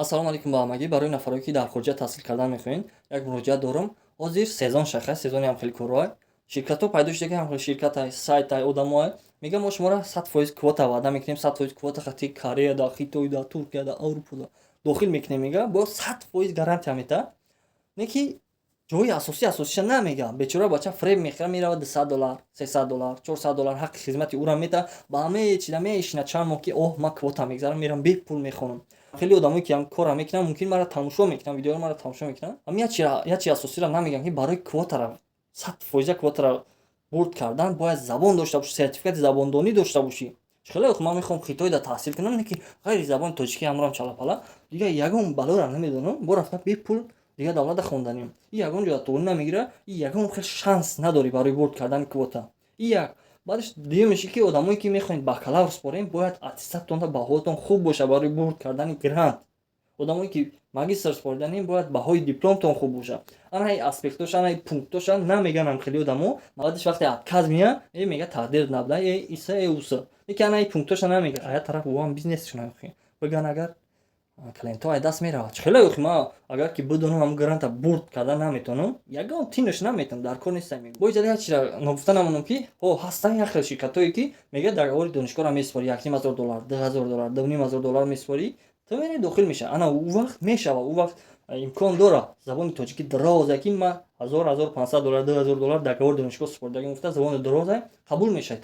ассалому алайкум ба ҳамагӣ. Барои нафароне ки дар хориҷа таҳсил кардан мехоҳанд, як муроҷиат дорам. Ҳозир сезон шахас, сезони ҳам хеле короҳай. Ширкатҳо пайдо шуда ки ҳам хеле ширкатай, сайтай, одамоай мегӯянд мо шуморо 100% квота ваъда мекунем, 100% квота хати Кореяда, Хитоида, Туркияда, Аврупода дохил мекунем мега, бо 100% гарантия мета. Не ки ҷои асосиша намега. Бечора бача фреб мехӯрад, меравад $200, $300, $400 ҳаққи хизмати ӯра мета. Ба ҳамаи чида мешина чанд моҳ ки ман квота мегзарам, мерам бепул мехонам. خیلی آدمایی که هم کارم میکنن ممکن مرا تماشا میکنن، ویدیو رو مرا تماشا میکنن، اما یه چی اساسی را نمیگن که برای کوتا را 100% کوتا را برد کردن باید زبان داشته باشی، سرتیفیکات زباندانی داشته باشی. خیلی وقت من میخوام خیتای دا تحصیل کنم، نه که غیر زبان تاجیکی همرام چالاپالا دیگه یگان بالا را نمیدونم، با رفتن بی پول دیگه دولت خوندنیم. این یگان جا تو نمیگیره، این یگان خیلی شانس نداری برای برد کردن کوتا. این یک بعدش دیگه میشه که آدمایی که میخواین بکالورس برین باید اتستاتتون بهاتون خوب باشه برای برد کردن گرانت. آدمایی که ماجسترس بردن باید بهای دیپلمتون خوب باشه. انا های اسپکتوش، انا های پونکتوش نمیگن. هم خیلی آدمو بعدش وقتی اتکاز میاد میگه تقدیر نبوده ایسا اوسا، میگه انا های پونکتوش نمیگه. آیا طرف وام بیزنسش نمیخواد بگن اگر کلینت‌ها ای دست میره. خیلی وقت ما اگر که بدونم هم گرانت برد کردن نمیتونم، یگان تینش نمیتونم در کار نیستم. میگم باید جدی چیزا نگفتن نمونم که هستن یک خیلی شرکتایی که میگه در اول دانشگاه را میسپاری $1000، $2000، $2500 میسپاری تو میری داخل میشه. انا اون وقت میشه و اون وقت امکان داره زبان تاجیکی درازه که ما $1000، $1500، $2000 در اول دانشگاه سپردگی گفته زبان درازه قبول میشه.